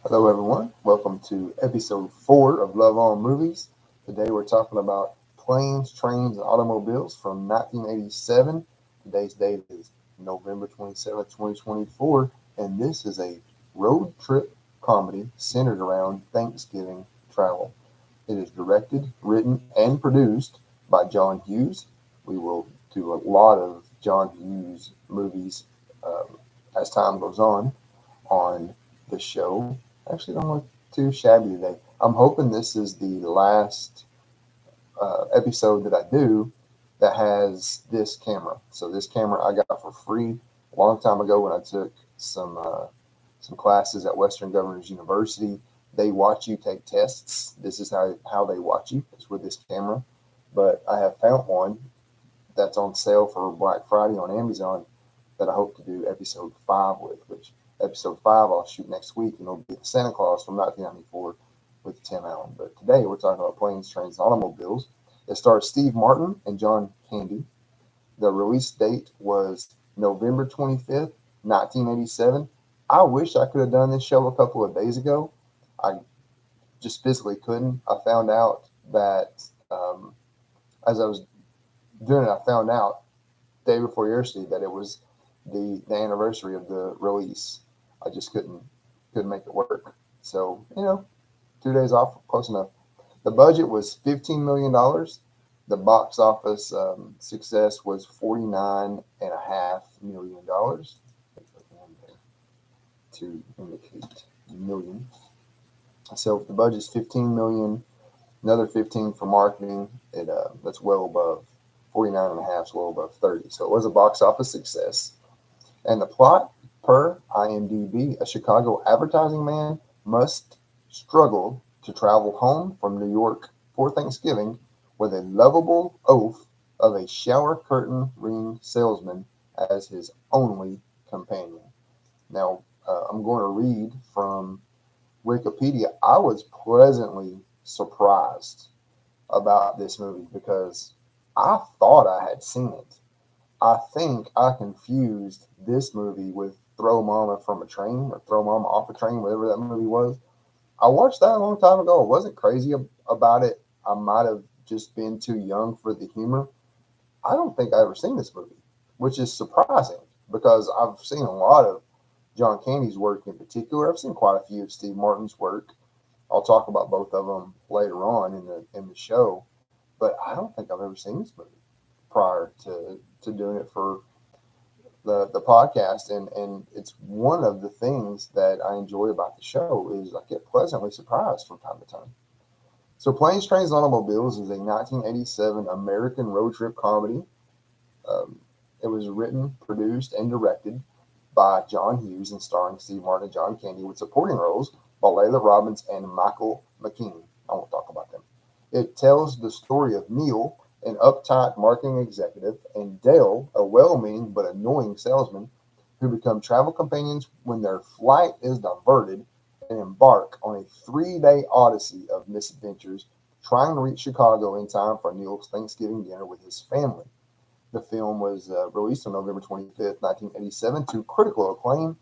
Hello, everyone. Welcome to episode 4 of Love on Movies. Today we're talking about planes, trains, and automobiles from 1987. Today's date is November 27th, 2024, and this is a road trip comedy centered around Thanksgiving travel. It is directed, written, and produced by John Hughes. We will do a lot of John Hughes movies as time goes on the show. Actually, don't look too shabby today. I'm hoping this is the last episode that I do that has this camera. So this camera I got for free a long time ago when I took some classes at Western Governors University. They watch you take tests. This is how they watch you. It's with this camera. But I have found one that's on sale for Black Friday on Amazon that I hope to do episode 5 with, which episode 5 I'll shoot next week, and it'll be the Santa Claus from 1994 with Tim Allen. But today we're talking about planes, trains, and automobiles. It stars Steve Martin and John Candy. The release date was November 25th, 1987. I wish I could have done this show a couple of days ago. I just physically couldn't. I found out that as I was doing it, I found out day before yesterday that it was the anniversary of the release. I just couldn't make it work. So 2 days off, close enough. The budget was $15 million. The box office success was $49.5 million. To indicate million. So if the budget's 15 million, another 15 for marketing. That's well above 49 and a half, well above 30. So it was a box office success. And the plot, per IMDB, a Chicago advertising man must struggle to travel home from New York for Thanksgiving with a lovable oaf of a shower curtain ring salesman as his only companion. Now, I'm going to read from Wikipedia. I was pleasantly surprised about this movie because I thought I had seen it. I think I confused this movie with Throw Mama from a Train or Throw Mama Off a Train, whatever that movie was. I watched that a long time ago. I wasn't crazy about it. I might have just been too young for the humor. I don't think I ever seen this movie, which is surprising because I've seen a lot of John Candy's work in particular. I've seen quite a few of Steve Martin's work. I'll talk about both of them later on in the show, but I don't think I've ever seen this movie prior to doing it for the podcast, and it's one of the things that I enjoy about the show is I get pleasantly surprised from time to time. So Planes, Trains, and Automobiles is a 1987 American road trip comedy. It was written, produced, and directed by John Hughes and starring Steve Martin and John Candy with supporting roles by Layla Robbins and Michael McKean. I won't talk about them. It tells the story of Neil, an uptight marketing executive, and Dale, a well-meaning but annoying salesman, who become travel companions when their flight is diverted and embark on a 3-day odyssey of misadventures trying to reach Chicago in time for Neil's Thanksgiving dinner with his family. The film was released on November 25th, 1987, to critical acclaim,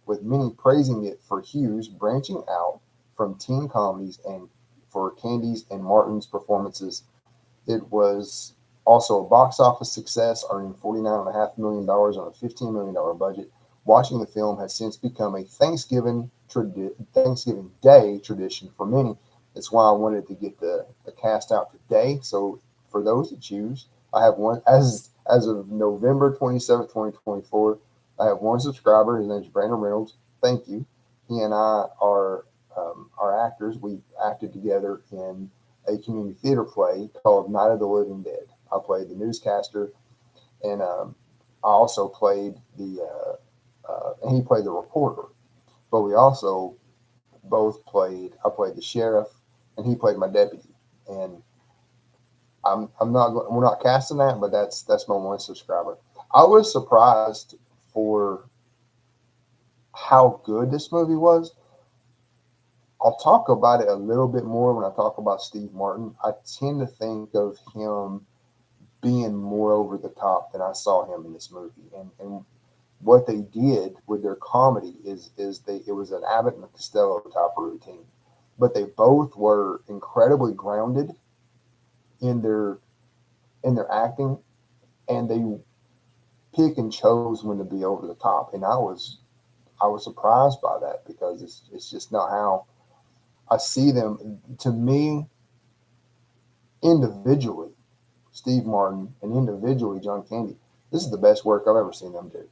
with many praising it for Hughes branching out from teen comedies and for Candy's and Martin's performances. It was also a box office success, earning $49.5 million on a $15 million budget. Watching the film has since become a Thanksgiving Day tradition for many. That's why I wanted to get the cast out today. So for those that choose, I have one as of November 27th, 2024. I have one subscriber. His name is Brandon Reynolds. Thank you. He and I are actors. We acted together in a community theater play called Night of the Living Dead. I played the newscaster, and I also played and he played the reporter. But we also both played. I played the sheriff, and he played my deputy. And I'm not we're not casting that, but that's my one subscriber. I was surprised for how good this movie was. I'll talk about it a little bit more when I talk about Steve Martin. I tend to think of him being more over the top than I saw him in this movie. And what they did with their comedy is it was an Abbott and Costello type of routine, but they both were incredibly grounded in their acting, and they pick and chose when to be over the top, and I was surprised by that because it's just not how I see them. To me, individually, Steve Martin and individually John Candy, this is the best work I've ever seen them do.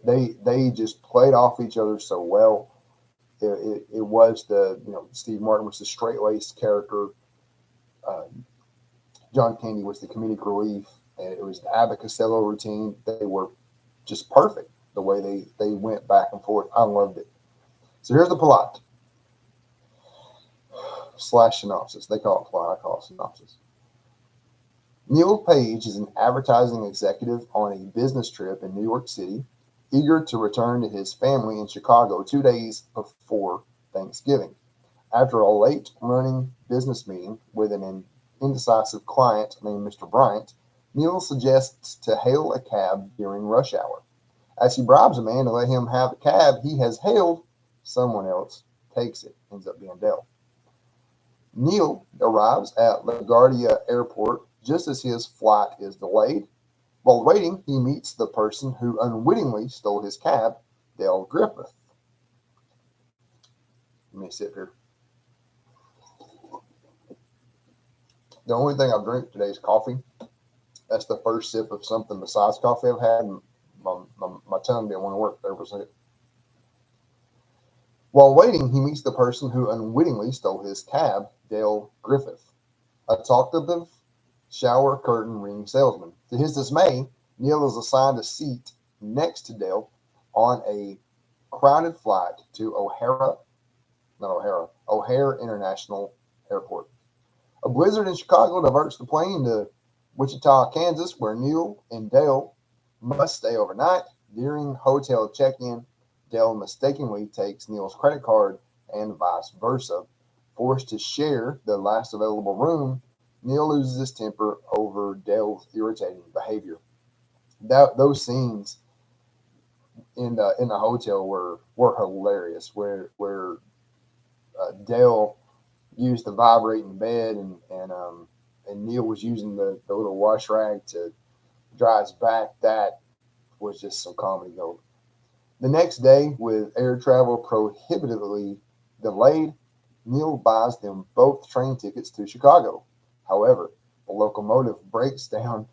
They just played off each other so well. It was Steve Martin was the straight laced character. Uh, John Candy was the comedic relief, and it was the Abbott Costello routine. They were just perfect the way they went back and forth. I loved it. So here's the plot / synopsis. They call it plot. I call it synopsis. Neil Page is an advertising executive on a business trip in New York City, eager to return to his family in Chicago 2 days before Thanksgiving. After a late-running business meeting with an indecisive client named Mr. Bryant, Neil suggests to hail a cab during rush hour. As he bribes a man to let him have a cab he has hailed, someone else takes it. Ends up being Dell. Neil arrives at LaGuardia Airport just as his flight is delayed. While waiting, he meets the person who unwittingly stole his cab, Dale Griffith. Let me sip here. The only thing I drink today is coffee. That's the first sip of something besides coffee I've had. And my tongue didn't want to work there for a second. While waiting, he meets the person who unwittingly stole his cab, Dale Griffith, a talkative shower curtain ring salesman. To his dismay, Neil is assigned a seat next to Dale on a crowded flight to O'Hare International Airport. A blizzard in Chicago diverts the plane to Wichita, Kansas, where Neil and Dale must stay overnight. During hotel check-in, Dale mistakenly takes Neil's credit card and vice versa. Forced to share the last available room, Neil loses his temper over Dale's irritating behavior. Those scenes in the hotel were hilarious, where Dale used the vibrating bed and Neil was using the little wash rag to dry his back. That was just some comedy gold. The next day, with air travel prohibitively delayed, Neil buys them both train tickets to Chicago. However, the locomotive breaks down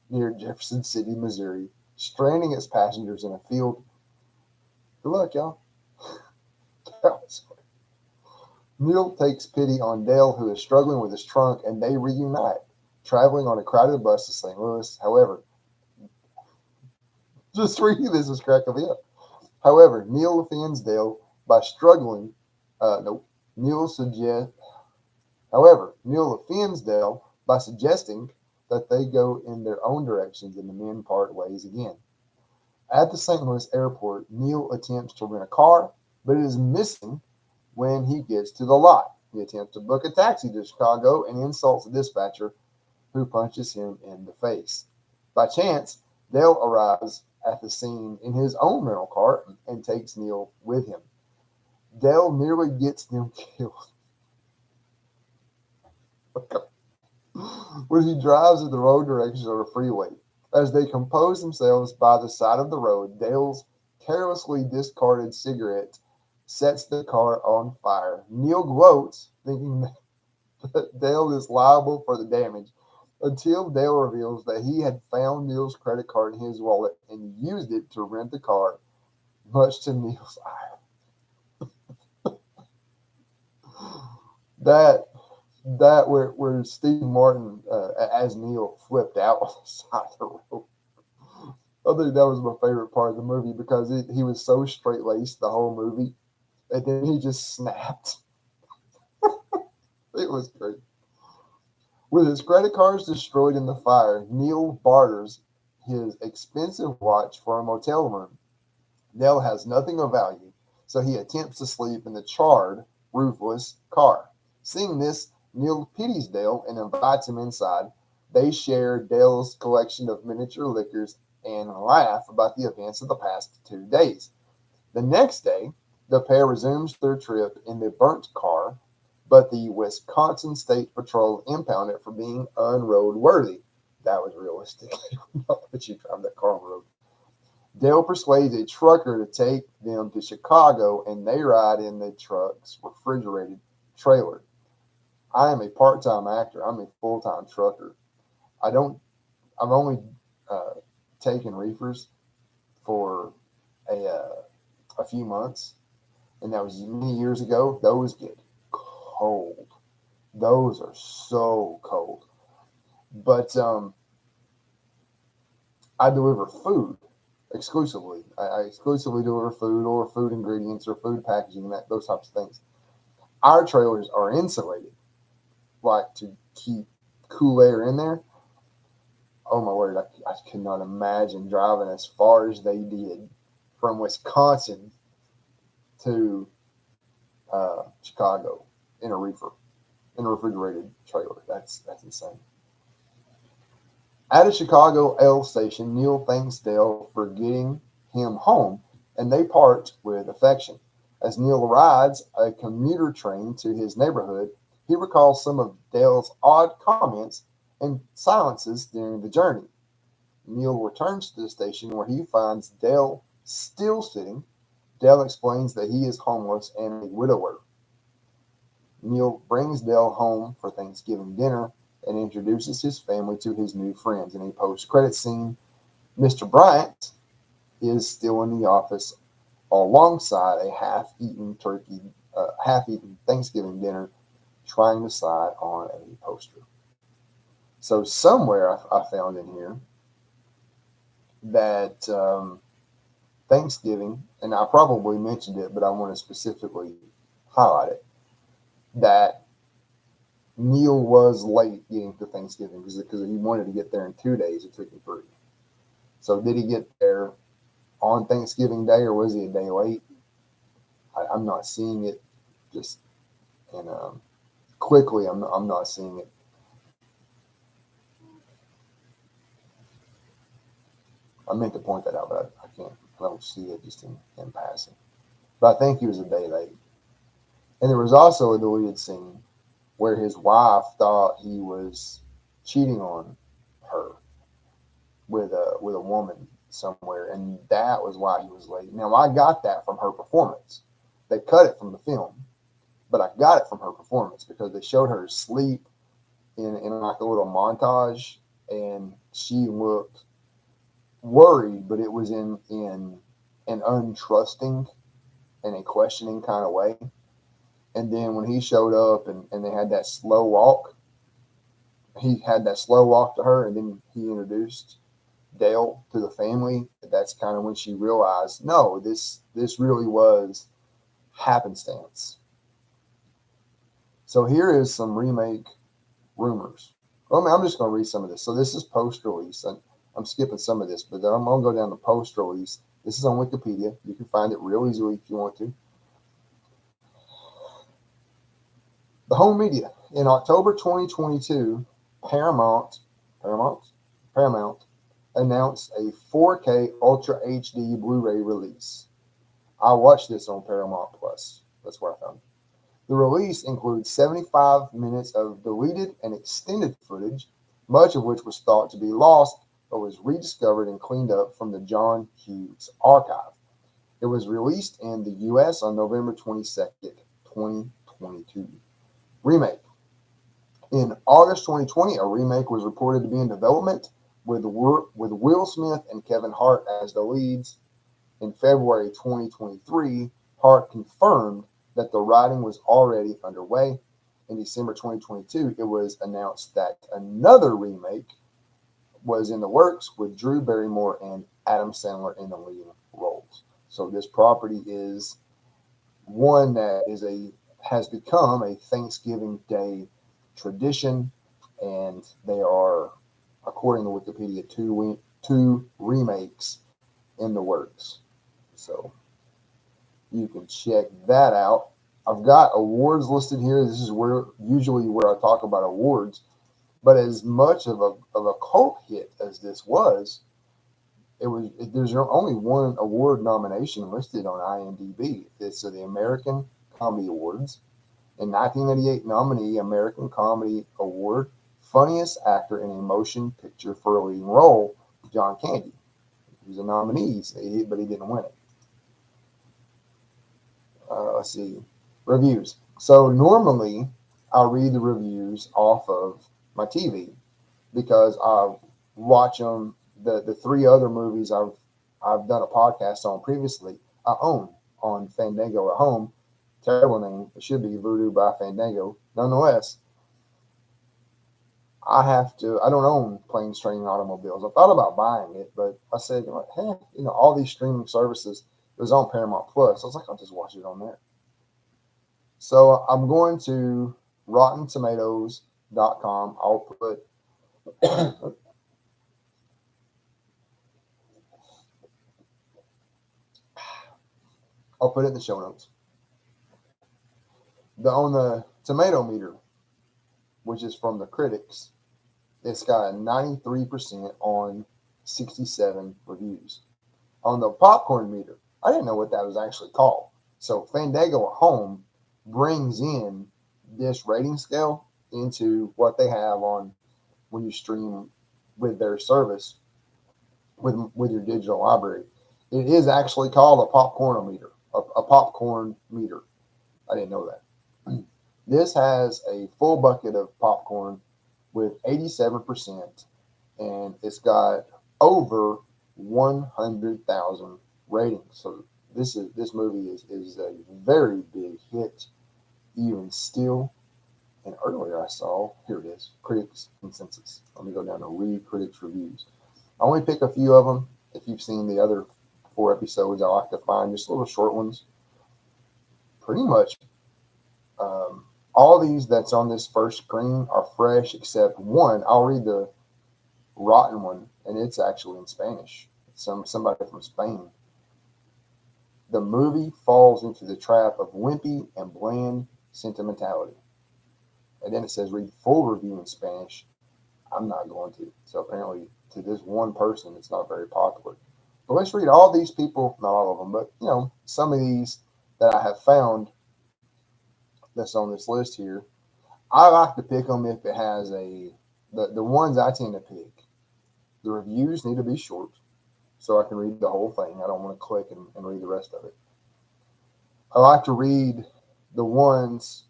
near Jefferson City, Missouri, stranding its passengers in a field. Good luck, y'all. Neil takes pity on Dale, who is struggling with his trunk, and they reunite, traveling on a crowded bus to St. Louis. However, just reading this is cracking me up. However, Neil offends Dale by struggling. Neil suggests. However, Neil offends Dale by suggesting that they go in their own directions and the men part ways again. At the St. Louis airport, Neil attempts to rent a car, but it is missing when he gets to the lot. He attempts to book a taxi to Chicago and insults the dispatcher, who punches him in the face. By chance, Dale arrives at the scene in his own rental car and takes Neil with him. Dale nearly gets them killed when he drives in the wrong direction on a freeway. As they compose themselves by the side of the road, Dale's carelessly discarded cigarette sets the car on fire. Neil gloats, thinking that Dale is liable for the damage, until Dale reveals that he had found Neil's credit card in his wallet and used it to rent the car, much to Neil's ire. That where Steve Martin as Neil flipped out on the side of the road. I think that was my favorite part of the movie because he was so straight laced the whole movie, and then he just snapped. It was great. With his credit cards destroyed in the fire, Neil barters his expensive watch for a motel room. Dale has nothing of value, so he attempts to sleep in the charred, roofless car. Seeing this, Neil pities Dale and invites him inside. They share Dale's collection of miniature liquors and laugh about the events of the past 2 days. The next day, the pair resumes their trip in the burnt car, but the Wisconsin State Patrol impounded it for being unroadworthy. That was realistic. Not that you drive that car on the road. Dale persuades a trucker to take them to Chicago, and they ride in the truck's refrigerated trailer. I am a part-time actor. I'm a full-time trucker. I've only taken reefers for a few months, and that was many years ago. Those get cold. Those are so cold. But I deliver food exclusively. I exclusively deliver food or food ingredients or food packaging, those types of things. Our trailers are insulated, like to keep cool air in there. Oh my word, I could not imagine driving as far as they did from Wisconsin to Chicago in a refrigerated trailer. That's insane. At a Chicago L station, Neil thanks Dale for getting him home, and they part with affection. As Neil rides a commuter train to his neighborhood, he recalls some of Dale's odd comments and silences during the journey. Neil returns to the station where he finds Dale still sitting. Dale explains that he is homeless and a widower. Neil brings Dale home for Thanksgiving dinner and introduces his family to his new friends. In a post-credit scene, Mr. Bryant is still in the office alongside a half-eaten Thanksgiving dinner, trying to decide on a poster. So somewhere I found in here that Thanksgiving, and I probably mentioned it, but I want to specifically highlight it, that Neil was late getting to Thanksgiving because he wanted to get there in 2 days. It took him 3. So did he get there on Thanksgiving Day, or was he a day late? I'm not seeing it. Just and quickly, I'm not seeing it. I meant to point that out, but I can't. I don't see it just in passing. But I think he was a day late. And there was also a deleted scene where his wife thought he was cheating on her with a woman somewhere, and that was why he was late. Now, I got that from her performance. They cut it from the film, but I got it from her performance because they showed her sleep in like a little montage, and she looked worried, but it was in an untrusting and a questioning kind of way. And then when he showed up and they had that slow walk, he had that slow walk to her, and then he introduced Dale to the family. That's kind of when she realized, no, this really was happenstance. So here is some remake rumors. Well, I'm just going to read some of this. So this is post-release, and I'm skipping some of this, but I'm going to go down to post-release. This is on Wikipedia. You can find it real easily if you want to. The home media. In October 2022, Paramount announced a 4K Ultra HD Blu-ray release. I watched this on Paramount Plus. That's where I found it. The release includes 75 minutes of deleted and extended footage, much of which was thought to be lost but was rediscovered and cleaned up from the John Hughes archive. It was released in the U.S. on November 22nd, 2022. Remake. In August 2020, a remake was reported to be in development with Will Smith and Kevin Hart as the leads. In February 2023, Hart confirmed that the writing was already underway. In December 2022, it was announced that another remake was in the works with Drew Barrymore and Adam Sandler in the lead roles. So this property is one that has become a Thanksgiving Day tradition, and they are, according to Wikipedia, two remakes in the works. So you can check that out. I've got awards listed here. This is usually where I talk about awards. But as much of a cult hit as this was, There's only one award nomination listed on IMDb. It's the American Comedy Awards. In 1988 nominee American Comedy Award, Funniest Actor in a Motion Picture for a Leading Role, John Candy. He was a nominee, but he didn't win it. Let's see. Reviews. So normally I'll read the reviews off of my TV because I watch them. The three other movies I've done a podcast on previously, I own on Fandango at home. Terrible name. It should be Voodoo by Fandango. Nonetheless, I don't own Planes, Trains, and Automobiles. I thought about buying it, but I said, hey, all these streaming services, it was on Paramount Plus. I was like, I'll just watch it on there. So I'm going to RottenTomatoes.com. I'll put it in the show notes. On the tomato meter, which is from the critics, it's got a 93% on 67 reviews. On the popcorn meter, I didn't know what that was actually called. So Fandango at home brings in this rating scale into what they have on when you stream with their service with your digital library. It is actually called a popcornometer, a popcorn meter. I didn't know that. This has a full bucket of popcorn with 87%, and it's got over 100,000 ratings. So this movie is a very big hit, even still. And earlier I saw, here it is, critics consensus. Let me go down to read critics reviews. I only pick a few of them. If you've seen the other 4 episodes, I like to find just little short ones. Pretty much all these that's on this first screen are fresh except one. I'll read the rotten one, and it's actually in Spanish. It's somebody from Spain. The movie falls into the trap of wimpy and bland sentimentality. And then it says read full review in Spanish. I'm not going to. So apparently to this one person, it's not very popular. But let's read all these people, not all of them, but some of these that I have found that's on this list here. I like to pick them if it has the ones I tend to pick. The reviews need to be short so I can read the whole thing. I don't want to click and read the rest of it. I like to read the ones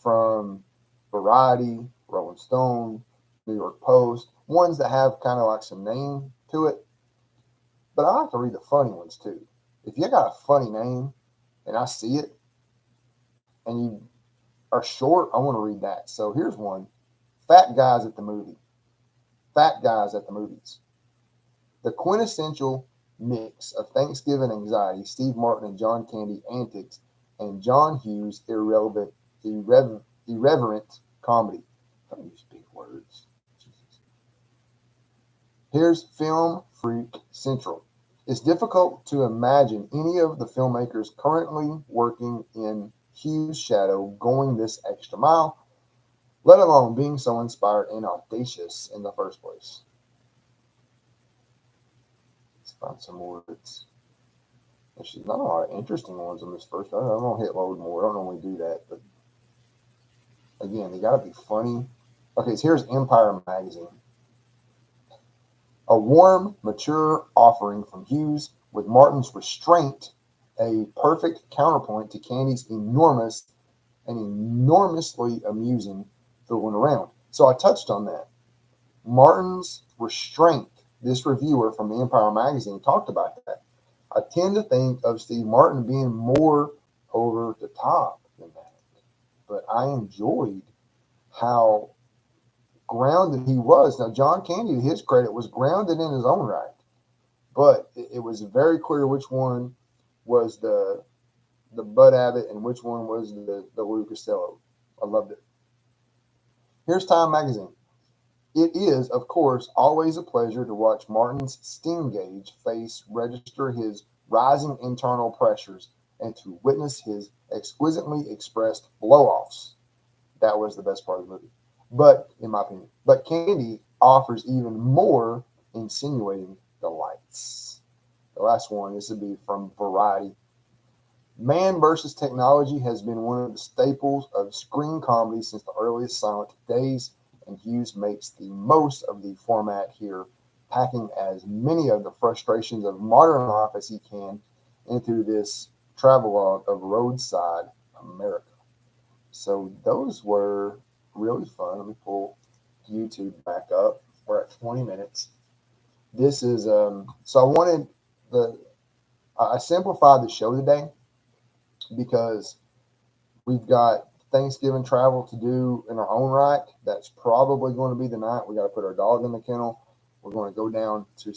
from Variety, Rolling Stone, New York Post, ones that have kind of like some name to it. But I like to read the funny ones too. If you got a funny name and I see it and you are short, I want to read that. So here's one. Fat Guys at the Movie. Fat Guys at the Movies. The quintessential mix of Thanksgiving anxiety, Steve Martin and John Candy antics, and John Hughes irreverent comedy. Don't use big words. Jesus. Here's Film Freak Central. It's difficult to imagine any of the filmmakers currently working in Hughes' shadow going this extra mile, let alone being so inspired and audacious in the first place. Let's find some more. There's not a lot of interesting ones on this first. I'm going to hit load more. I don't normally do that, but again, they got to be funny. Okay, so here's Empire Magazine. A warm, mature offering from Hughes with Martin's restraint, a perfect counterpoint to Candy's enormous and enormously amusing fooling around. So I touched on that. Martin's restraint, this reviewer from the Empire Magazine talked about that. I tend to think of Steve Martin being more over the top than that. But I enjoyed how grounded he was. Now, John Candy, to his credit, was grounded in his own right. But it was very clear which one was the Bud Abbott and which one was the Lou Costello. I loved it. Here's Time Magazine. It is, of course, always a pleasure to watch Martin's steam gauge face register his rising internal pressures and to witness his exquisitely expressed blow-offs. That was the best part of the movie. But, in my opinion, Candy offers even more insinuating delights. The last one, this would be from Variety. Man versus technology has been one of the staples of screen comedy since the earliest silent days, and Hughes makes the most of the format here, packing as many of the frustrations of modern life as he can into this travelogue of roadside America. So those were really fun. Let me pull YouTube back up. We're at 20 minutes. This is so I wanted the I simplified the show today because we've got Thanksgiving travel to do in our own right. That's probably going to be the night. We got to put our dog in the kennel. We're going to go down to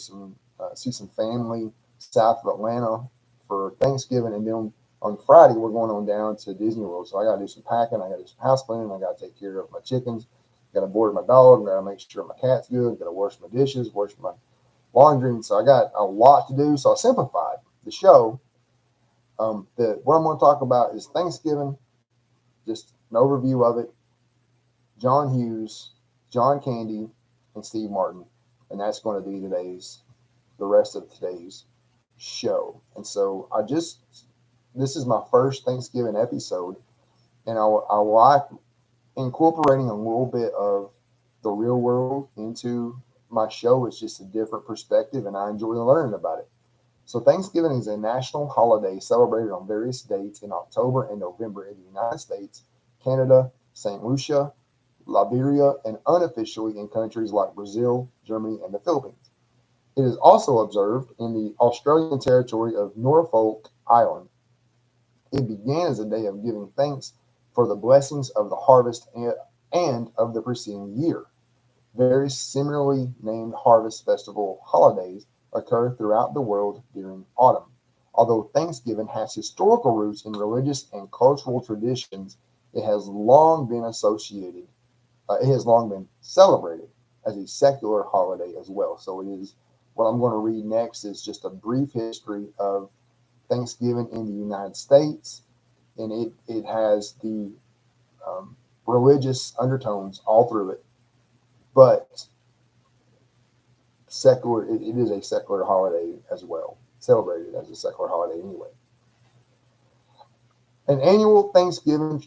see some family south of Atlanta for Thanksgiving, and then on Friday we're going on down to Disney World. So I got to do some packing. I got to do some house cleaning. I got to take care of my chickens. Got to board my dog. Got to make sure my cat's good. Got to wash my dishes, wash my laundry. And so I got a lot to do. So I simplified the show. What I'm going to talk about is Thanksgiving, just an overview of it. John Hughes, John Candy, and Steve Martin, and that's going to be the rest of today's show. And so this is my first Thanksgiving episode, and I like incorporating a little bit of the real world into my show. It's just a different perspective, and I enjoy learning about it. So Thanksgiving is a national holiday celebrated on various dates in October and November in the United States, Canada, St. Lucia, Liberia, and unofficially in countries like Brazil, Germany, and the Philippines. It is also observed in the Australian territory of Norfolk Island. It began as a day of giving thanks for the blessings of the harvest and of the preceding year. Very similarly named harvest festival holidays occur throughout the world during autumn. Although Thanksgiving has historical roots in religious and cultural traditions, it has long been celebrated as a secular holiday as well. So it is, what I'm going to read next is just a brief history of Thanksgiving in the United States, and it has the religious undertones all through it, but secular. It is a secular holiday as well, celebrated as a secular holiday anyway. An annual Thanksgiving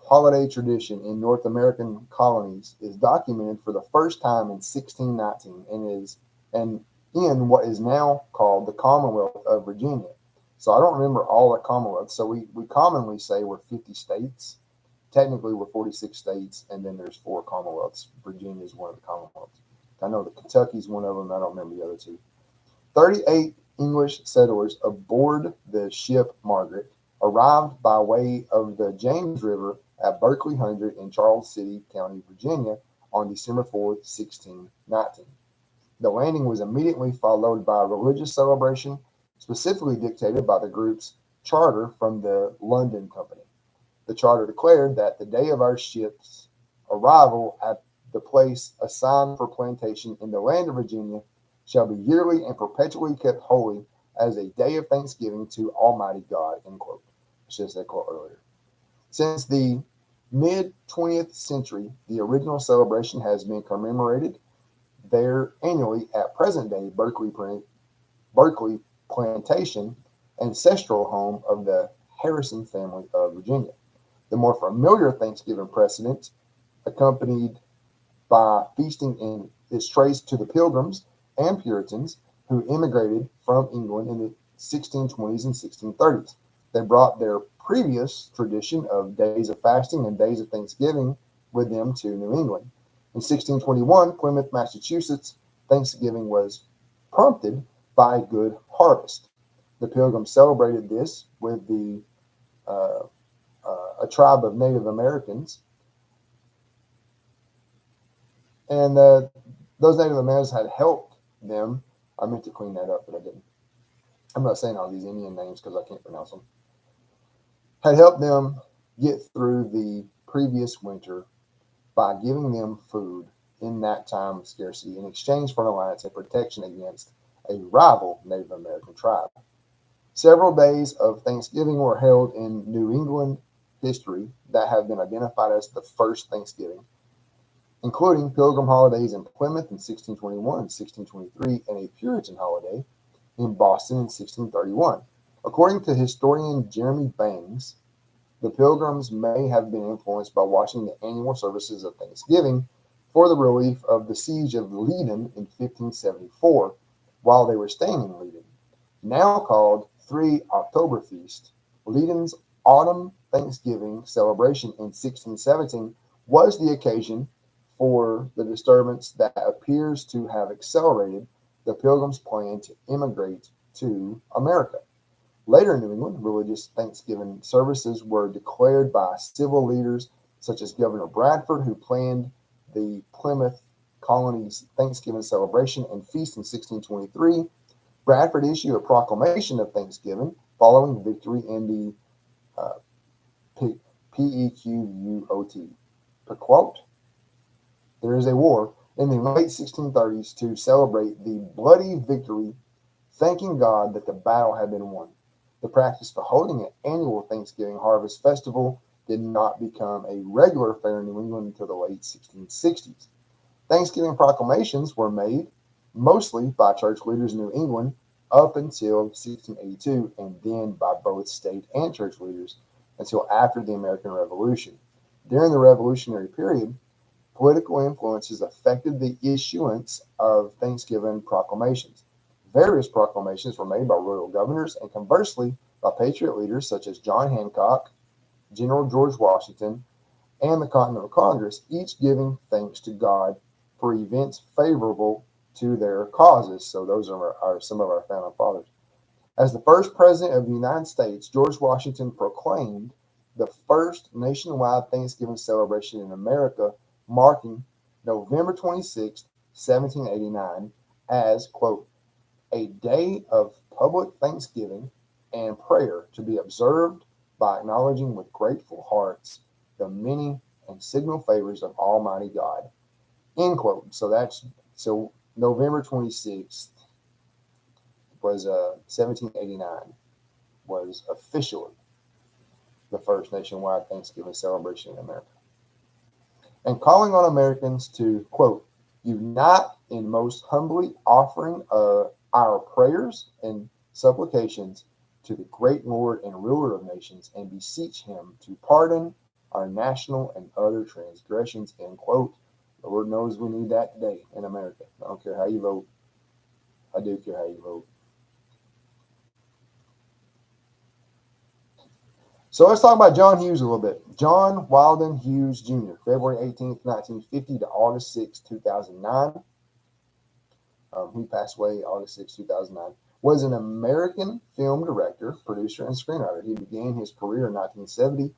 holiday tradition in North American colonies is documented for the first time in 1619 and in what is now called the Commonwealth of Virginia. So I don't remember all the Commonwealths. So we commonly say we're 50 states. Technically, we're 46 states, and then there's 4 Commonwealths. Virginia is one of the Commonwealths. I know that Kentucky's one of them. I don't remember the other 2. 38 English settlers aboard the ship Margaret arrived by way of the James River at Berkeley Hundred in Charles City County, Virginia, on December 4th, 1619. The landing was immediately followed by a religious celebration, specifically dictated by the group's charter from the London Company. The charter declared that the day of our ship's arrival at the place assigned for plantation in the land of Virginia shall be yearly and perpetually kept holy as a day of thanksgiving to Almighty God, end quote. I should have said quote earlier. Since the mid-20th century, the original celebration has been commemorated there annually at present-day Berkeley Plantation, ancestral home of the Harrison family of Virginia. The more familiar Thanksgiving precedent, accompanied by feasting, is traced to the Pilgrims and Puritans who immigrated from England in the 1620s and 1630s. They brought their previous tradition of days of fasting and days of Thanksgiving with them to New England. In 1621, Plymouth, Massachusetts, Thanksgiving was prompted by a good harvest. The Pilgrims celebrated this with a tribe of Native Americans, and those Native Americans had helped them. I meant to clean that up, but I didn't. I'm not saying all these Indian names because I can't pronounce them. Had helped them get through the previous winter by giving them food in that time of scarcity in exchange for an alliance and protection against a rival Native American tribe. Several days of Thanksgiving were held in New England history that have been identified as the first Thanksgiving, including Pilgrim holidays in Plymouth in 1621 and 1623, and a Puritan holiday in Boston in 1631. According to historian Jeremy Bangs, the Pilgrims may have been influenced by watching the annual services of Thanksgiving for the relief of the siege of Leiden in 1574 while they were staying in Leiden. Now called Three Oktoberfest, Leiden's autumn Thanksgiving celebration in 1617 was the occasion for the disturbance that appears to have accelerated the Pilgrims' plan to immigrate to America. Later in New England, religious Thanksgiving services were declared by civil leaders such as Governor Bradford, who planned the Plymouth colony's Thanksgiving celebration and feast in 1623. Bradford issued a proclamation of Thanksgiving following victory in the Pequot. Quote, there is a war in the late 1630s to celebrate the bloody victory, thanking God that the battle had been won. The practice for holding an annual Thanksgiving harvest festival did not become a regular affair in New England until the late 1660s. Thanksgiving proclamations were made mostly by church leaders in New England up until 1682, and then by both state and church leaders until after the American Revolution. During the Revolutionary period, political influences affected the issuance of Thanksgiving proclamations. Various proclamations were made by royal governors and conversely by patriot leaders such as John Hancock, General George Washington, and the Continental Congress, each giving thanks to God for events favorable to their causes. So those are some of our founding fathers. As the first president of the United States, George Washington proclaimed the first nationwide Thanksgiving celebration in America, marking November 26, 1789, as, quote, a day of public thanksgiving and prayer to be observed by acknowledging with grateful hearts the many and signal favors of Almighty God, end quote. So November 26th was 1789 was officially the first nationwide Thanksgiving celebration in America. And calling on Americans to, quote, unite in most humbly offering our prayers and supplications to the great Lord and ruler of nations and beseech him to pardon our national and other transgressions, end quote. The Lord knows we need that today in America. I don't care how you vote. I do care how you vote. So let's talk about John Hughes a little bit. John Wilden Hughes Jr., February 18th, 1950 to August 6, 2009. He passed away August 6, 2009. Was an American film director, producer, and screenwriter. He began his career in 1970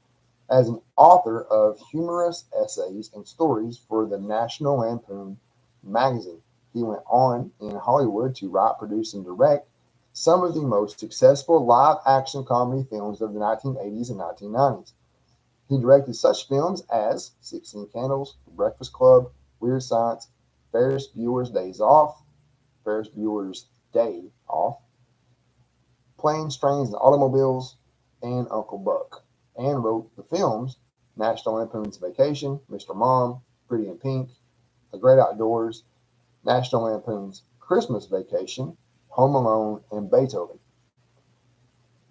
as an author of humorous essays and stories for the National Lampoon magazine. He went on in Hollywood to write, produce, and direct some of the most successful live-action comedy films of the 1980s and 1990s. He directed such films as 16 Candles, The Breakfast Club, Weird Science, Ferris Bueller's Day Off, Planes, Trains, and Automobiles, and Uncle Buck, and wrote the films National Lampoon's Vacation, Mr. Mom, Pretty in Pink, The Great Outdoors, National Lampoon's Christmas Vacation, Home Alone, and Beethoven.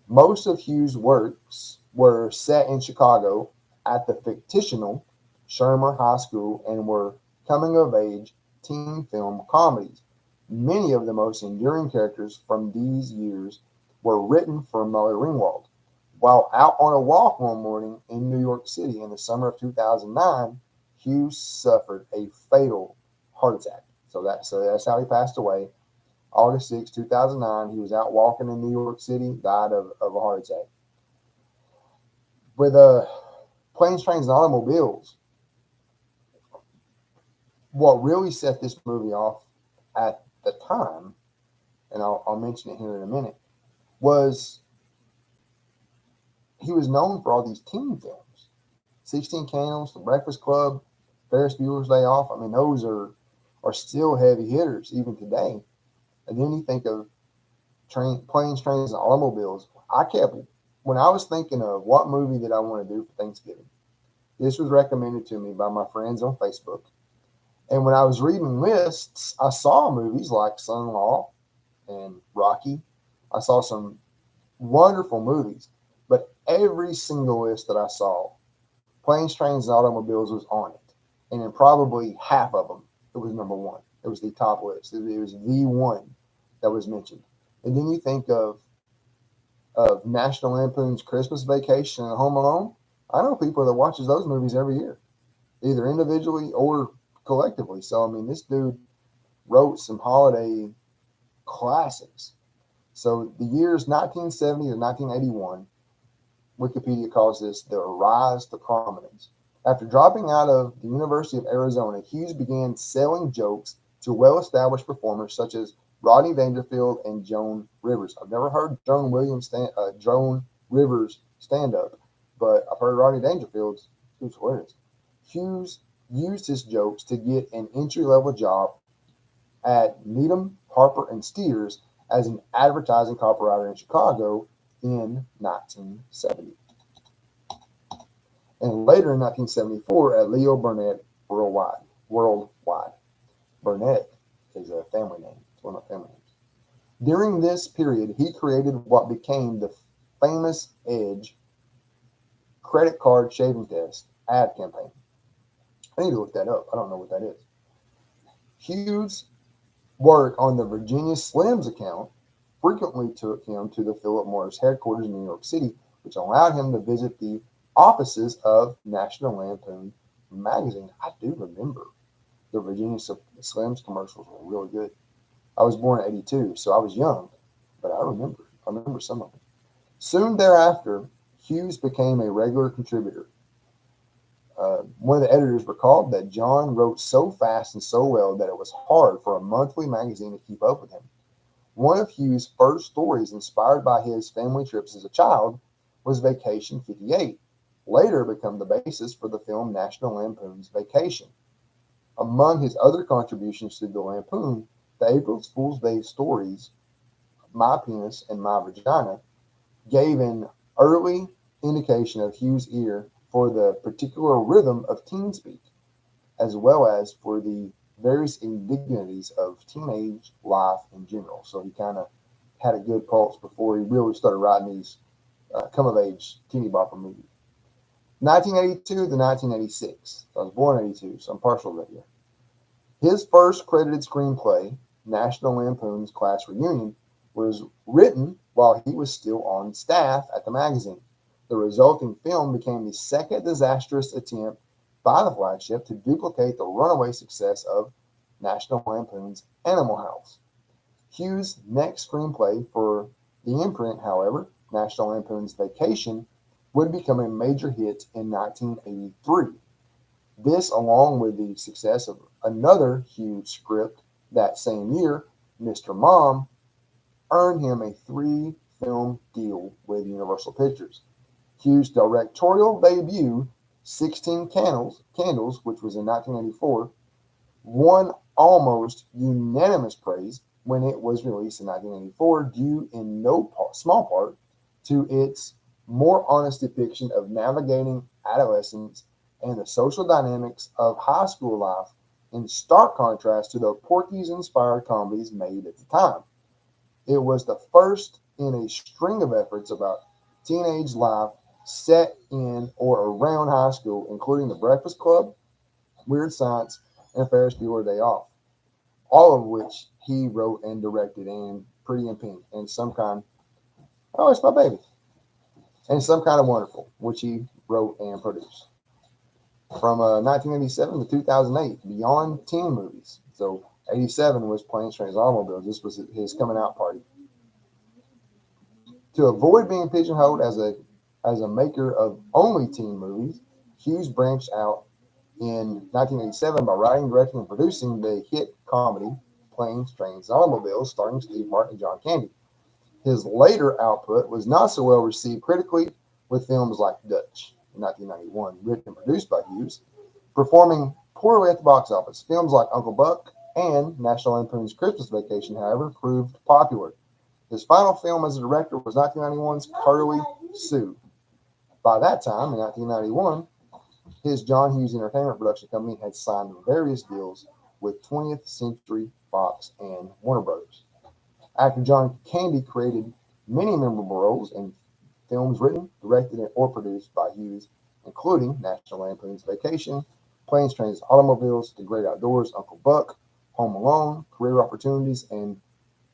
Most of Hughes' works were set in Chicago at the fictional Shermer High School and were coming-of-age teen film comedies. Many of the most enduring characters from these years were written for Molly Ringwald. While out on a walk one morning in New York City in the summer of 2009, Hughes suffered a fatal heart attack. So that's how he passed away. August 6, 2009, he was out walking in New York City, died of a heart attack. With Planes, Trains, and Automobiles, what really set this movie off at the time, and I'll mention it here in a minute, was he was known for all these teen films. 16 Candles, The Breakfast Club, Ferris Bueller's Day Off. I mean, those are still heavy hitters even today. And then you think of Planes, Trains, and Automobiles. When I was thinking of what movie did I want to do for Thanksgiving, this was recommended to me by my friends on Facebook. And when I was reading lists, I saw movies like Son-in-Law, and Rocky. I saw some wonderful movies, but every single list that I saw, Planes, Trains, and Automobiles was on it. And in probably half of them, it was number one. It was the top list. It was the one that was mentioned. And then you think of National Lampoon's Christmas Vacation and Home Alone. I know people that watches those movies every year, either individually or collectively. So I mean, this dude wrote some holiday classics. So the years 1970 to 1981, Wikipedia calls this the rise to prominence. After dropping out of the University of Arizona, Hughes began selling jokes to well-established performers such as Rodney Dangerfield and Joan Rivers. I've never heard Joan Rivers stand up, but I've heard Rodney Dangerfield's. Who's hilarious. Hughes used his jokes to get an entry-level job at Needham, Harper, and Steers as an advertising copywriter in Chicago in 1970. And later in 1974 at Leo Burnett Worldwide. Burnett is a family name. It's one of my family names. During this period, he created what became the famous Edge credit card shaving test ad campaign. I need to look that up. I don't know what that is. Hughes' work on the Virginia Slims account frequently took him to the Philip Morris headquarters in New York City, which allowed him to visit the offices of National Lampoon magazine. I do remember the Virginia Slims commercials were really good. I was born in 82, so I was young, but I remember some of them. Soon thereafter, Hughes became a regular contributor. One of the editors recalled that John wrote so fast and so well that it was hard for a monthly magazine to keep up with him. One of Hughes' first stories, inspired by his family trips as a child, was Vacation 58, later become the basis for the film National Lampoon's Vacation. Among his other contributions to the Lampoon, the April Fool's Day stories, My Penis and My Vagina, gave an early indication of Hughes' ear for the particular rhythm of teen speak, as well as for the various indignities of teenage life in general. So he kind of had a good pulse before he really started writing these come-of-age teeny bopper movies. 1982 to 1986. I was born in 82, so I'm partial to that year. His first credited screenplay, National Lampoon's Class Reunion, was written while he was still on staff at the magazine. The resulting film became the second disastrous attempt by the flagship to duplicate the runaway success of National Lampoon's Animal House. Hughes' next screenplay for the imprint, however, National Lampoon's Vacation, would become a major hit in 1983. This, along with the success of another Hughes script that same year, Mr. Mom, earned him a 3-film deal with Universal Pictures. Hughes' directorial debut, 16 Candles, which was in 1984, won almost unanimous praise when it was released in 1984, due in no small part to its more honest depiction of navigating adolescence and the social dynamics of high school life, in stark contrast to the Porky's-inspired comedies made at the time. It was the first in a string of efforts about teenage life set in or around high school, including The Breakfast Club, Weird Science, and Ferris Bueller Day Off, all of which he wrote and directed, and Pretty in Pink, and Some Kind, oh, it's my baby, and Some Kind of Wonderful, which he wrote and produced. From 1987 to 2008, beyond teen movies. So 87 was Planes, Trains, Automobiles. This was his coming out party. To avoid being pigeonholed as a maker of only teen movies, Hughes branched out in 1987 by writing, directing, and producing the hit comedy Planes, Trains, and Automobiles, starring Steve Martin and John Candy. His later output was not so well received critically, with films like Dutch in 1991, written and produced by Hughes, performing poorly at the box office. Films like Uncle Buck and National Lampoon's Christmas Vacation, however, proved popular. His final film as a director was 1991's Curly Sue. By that time, in 1991, his John Hughes Entertainment production company had signed various deals with 20th Century Fox and Warner Brothers. Actor John Candy created many memorable roles in films written, directed, or produced by Hughes, including National Lampoon's Vacation, Planes, Trains, Automobiles, The Great Outdoors, Uncle Buck, Home Alone, Career Opportunities, and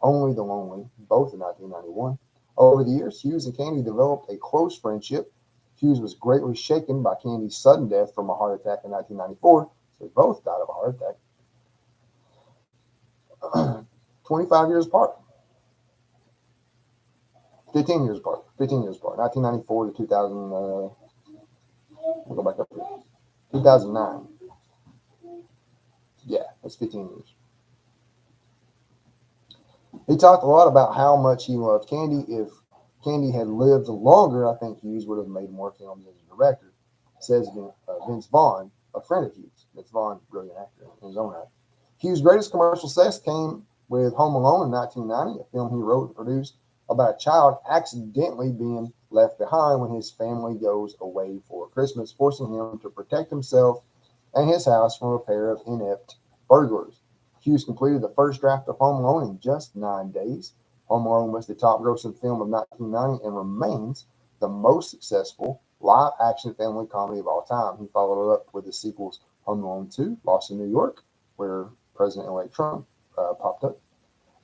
Only the Lonely, both in 1991. Over the years, Hughes and Candy developed a close friendship. Hughes was greatly shaken by Candy's sudden death from a heart attack in 1994, so they both died of a heart attack. 25 years apart. 15 years apart. 15 years apart. 1994 to 2000. We'll go back up here. 2009. Yeah, that's 15 years. He talked a lot about how much he loved Candy. If Candy had lived longer, I think Hughes would have made more films as a director, says Vince Vaughn, a friend of Hughes. Vince Vaughn, brilliant actor in his own right. Hughes' greatest commercial success came with Home Alone in 1990, a film he wrote and produced about a child accidentally being left behind when his family goes away for Christmas, forcing him to protect himself and his house from a pair of inept burglars. Hughes completed the first draft of Home Alone in just 9 days. Home Alone was the top grossing film of 1990 and remains the most successful live action family comedy of all time. He followed it up with the sequels Home Alone 2, Lost in New York, where President-elect Trump popped up,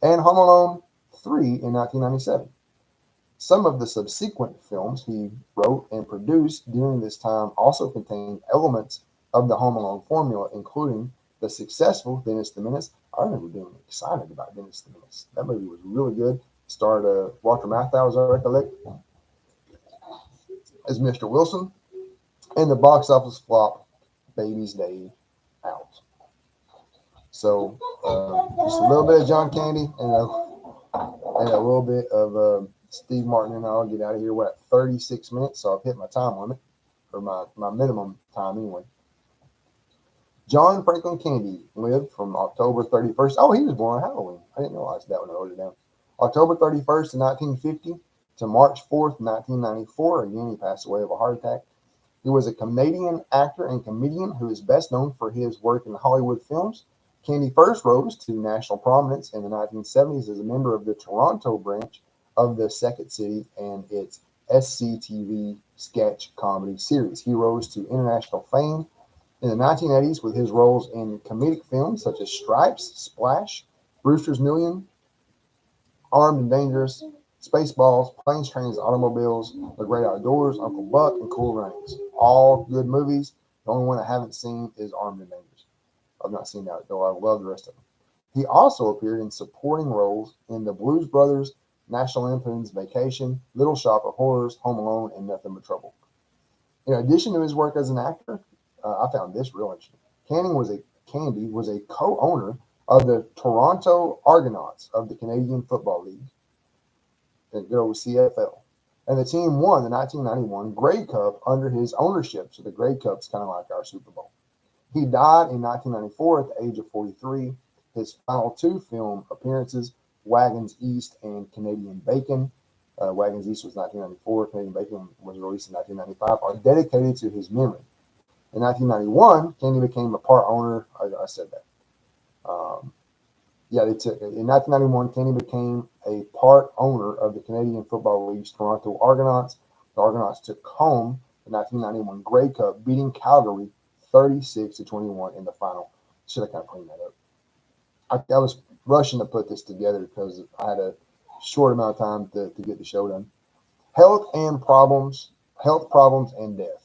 and Home Alone 3 in 1997. Some of the subsequent films he wrote and produced during this time also contained elements of the Home Alone formula, including the successful Dennis the Menace. I remember being excited about Dennis the Menace. That movie was really good. Starred Walter Matthau, as I recollect, as Mr. Wilson, and the box office flop Baby's Day Out. So just a little bit of John Candy and a little bit of Steve Martin, and I'll get out of here. We're at 36 minutes, so I've hit my time limit, or my minimum time anyway. John Franklin Candy lived from October 31st. Oh, he was born on Halloween. I didn't realize that when I wrote it down. October 31st, 1950 to March 4th, 1994. Again, he passed away of a heart attack. He was a Canadian actor and comedian who is best known for his work in Hollywood films. Candy first rose to national prominence in the 1970s as a member of the Toronto branch of the Second City and its SCTV sketch comedy series. He rose to international fame in the 1980s with his roles in comedic films such as Stripes, Splash, Brewster's Million, Armed and Dangerous, Spaceballs, Planes, Trains, Automobiles, The Great Outdoors, Uncle Buck, and Cool Runnings. All good movies. The only one I haven't seen is Armed and Dangerous. I've not seen that, though I love the rest of them. He also appeared in supporting roles in the Blues Brothers, National Lampoon's Vacation, Little Shop of Horrors, Home Alone, and Nothing But Trouble. In addition to his work as an actor, I found this real interesting. Candy was a co-owner of the Toronto Argonauts of the Canadian Football League, the good old CFL. And the team won the 1991 Grey Cup under his ownership. So the Grey Cup's kind of like our Super Bowl. He died in 1994 at the age of 43. His final two film appearances, Wagons East and Canadian Bacon, Wagons East was 1994, Canadian Bacon was released in 1995, are dedicated to his memory. In 1991, Candy became a part owner. I said that. In 1991, Candy became a part owner of the Canadian Football League's Toronto Argonauts. The Argonauts took home the 1991 Grey Cup, beating Calgary 36-21 in the final. Should have kind of cleaned that up. I was rushing to put this together because I had a short amount of time to get the show done. Health problems, and death.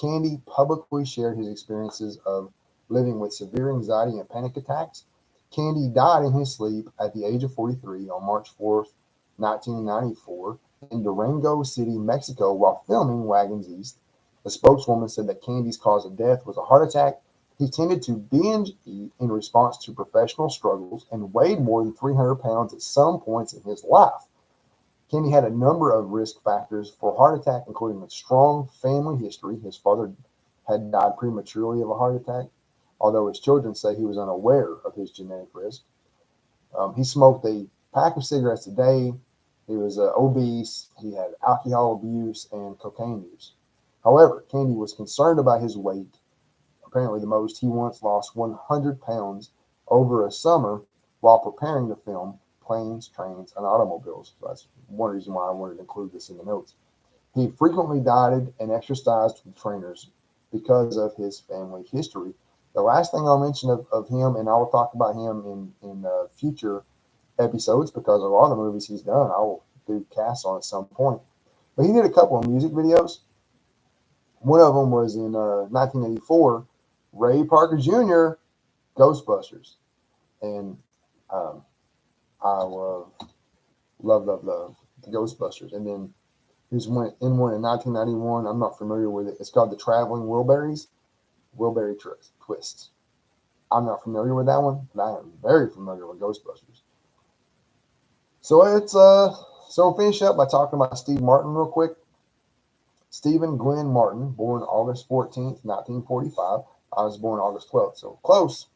Candy publicly shared his experiences of living with severe anxiety and panic attacks. Candy died in his sleep at the age of 43 on March 4th, 1994, in Durango City, Mexico, while filming Wagons East. A spokeswoman said that Candy's cause of death was a heart attack. He tended to binge eat in response to professional struggles and weighed more than 300 pounds at some points in his life. Candy had a number of risk factors for heart attack, including a strong family history. His father had died prematurely of a heart attack, although his children say he was unaware of his genetic risk. He smoked a pack of cigarettes a day. He was obese. He had alcohol abuse and cocaine use. However, Candy was concerned about his weight. Apparently, the most he once lost 100 pounds over a summer while preparing the film planes, trains, and automobiles. So that's one reason why I wanted to include this in the notes. He frequently dieted and exercised with trainers because of his family history. The last thing I'll mention of him, and I will talk about him in future episodes because of all the movies he's done. I will do casts on at some point. But he did a couple of music videos. One of them was in 1984, Ray Parker Jr., Ghostbusters. And I love the Ghostbusters. And then there's one in 1991. I'm not familiar with it. It's called The Traveling Wilbury Twists. I'm not familiar with that one, but I am very familiar with Ghostbusters. So we'll finish up by talking about Steve Martin real quick. Stephen Glenn Martin, born August 14th, 1945. I was born August 12th, so close.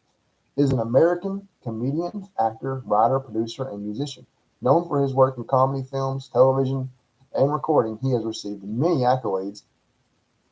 Is an American comedian, actor, writer, producer, and musician. Known for his work in comedy, films, television, and recording, he has received many accolades,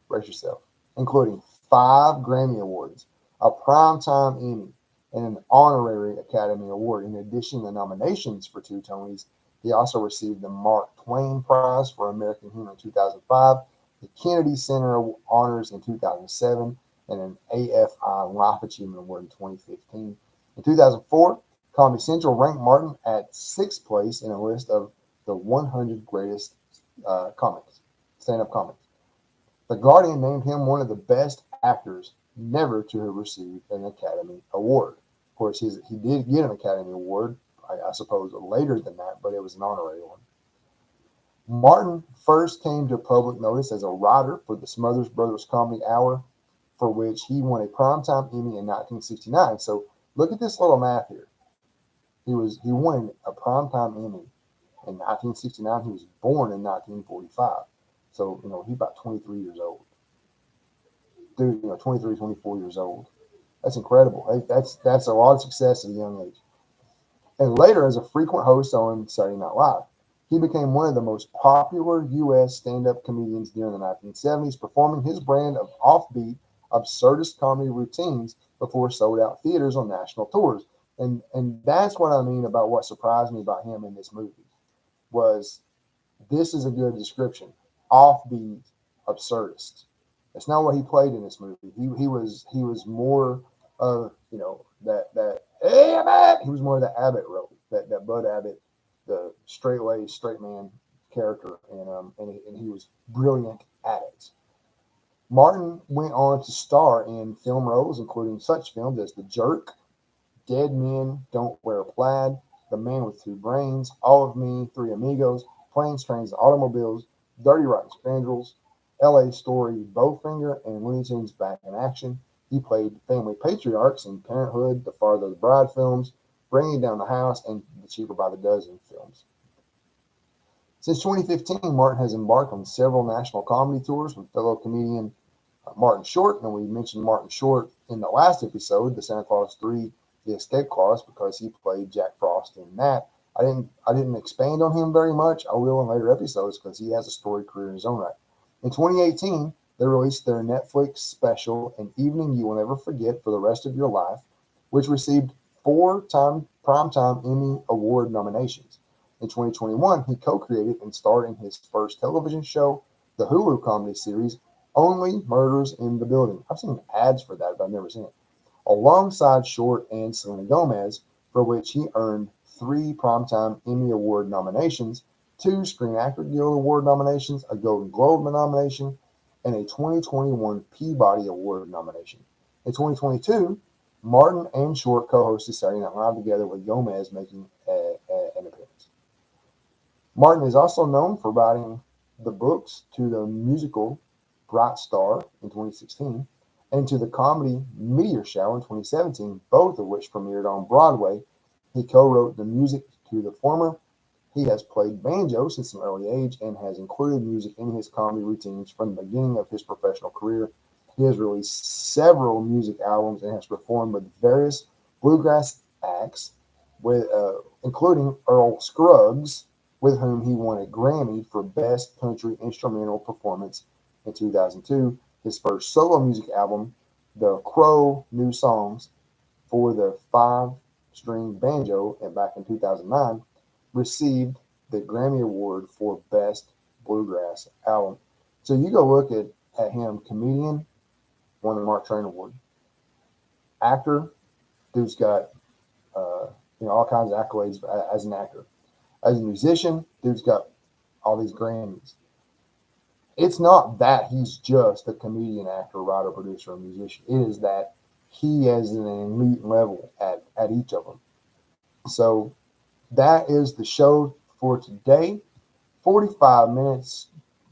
brace yourself, including 5 Grammy Awards, a Primetime Emmy, and an honorary Academy Award. In addition to nominations for 2 Tonys, he also received the Mark Twain Prize for American Humor in 2005, the Kennedy Center Honors in 2007, and an AFI Life Achievement Award in 2015. In 2004, Comedy Central ranked Martin at 6th place in a list of the 100 greatest stand-up comics. The Guardian named him one of the best actors never to have received an Academy Award. Of course, he did get an Academy Award, I suppose, later than that, but it was an honorary one. Martin first came to public notice as a writer for the Smothers Brothers Comedy Hour, for which he won a Primetime Emmy in 1969. So look at this little math here. He won a Primetime Emmy in 1969. He was born in 1945. So, he's about 23 years old. Dude, 23, 24 years old. That's incredible. That's a lot of success at a young age. And later, as a frequent host on Saturday Night Live, he became one of the most popular U.S. stand-up comedians during the 1970s, performing his brand of offbeat, absurdist comedy routines before sold-out theaters on national tours. And that's what I mean about what surprised me about him in this movie, was this is a good description. Offbeat, absurdist. That's not what he played in this movie. He was more of, that hey, I'm back. He was more of the Abbott role, that Bud Abbott, the straight man character, and he was brilliant at it. Martin went on to star in film roles, including such films as The Jerk, Dead Men Don't Wear Plaid, The Man with Two Brains, All of Me, Three Amigos, Planes, Trains, and Automobiles, Dirty Rotten Scoundrels, L.A. Story, Bowfinger, and Looney Tunes Back in Action. He played family patriarchs in Parenthood, The Father the Bride films, Bringing Down the House, and The Cheaper by the Dozen films. Since 2015, Martin has embarked on several national comedy tours with fellow comedian Martin Short, and we mentioned Martin Short in the last episode, the Santa Claus 3, The Escape Clause, because he played Jack Frost in that. I didn't expand on him very much. I will in later episodes because he has a storied career in his own right. In 2018, they released their Netflix special, An Evening You Will Never Forget for the Rest of Your Life, which received 4 Primetime Emmy Award nominations. In 2021, he co-created and starred in his first television show, the Hulu comedy series, Only Murders in the Building. I've seen ads for that, but I've never seen it. Alongside Short and Selena Gomez, for which he earned 3 Primetime Emmy Award nominations, 2 Screen Actor Guild Award nominations, a Golden Globe nomination, and a 2021 Peabody Award nomination. In 2022, Martin and Short co-hosted Saturday Night Live together, with Gomez making an appearance. Martin is also known for writing the books to the musical Bright Star in 2016 and to the comedy Meteor Shower in 2017, both of which premiered on Broadway. He co-wrote the music to the former. He has played banjo since an early age and has included music in his comedy routines from the beginning of his professional career. He has released several music albums and has performed with various bluegrass acts, including Earl Scruggs, with whom he won a Grammy for Best Country Instrumental Performance in 2002. His first solo music album, The Crow New Songs, for the 5-string banjo, and back in 2009. received the Grammy Award for Best Bluegrass Album. So you go look at him, comedian, won the Mark Twain Award. Actor, dude's got all kinds of accolades as an actor. As a musician, dude's got all these Grammys. It's not that he's just a comedian, actor, writer, producer, or musician. It is that he is an elite level at each of them. So that is the show for today. 45 minutes,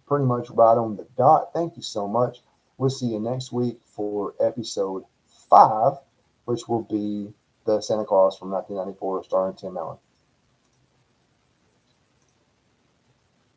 pretty much right on the dot. Thank you so much. We'll see you next week for episode 5, which will be the Santa Claus from 1994 starring Tim Allen.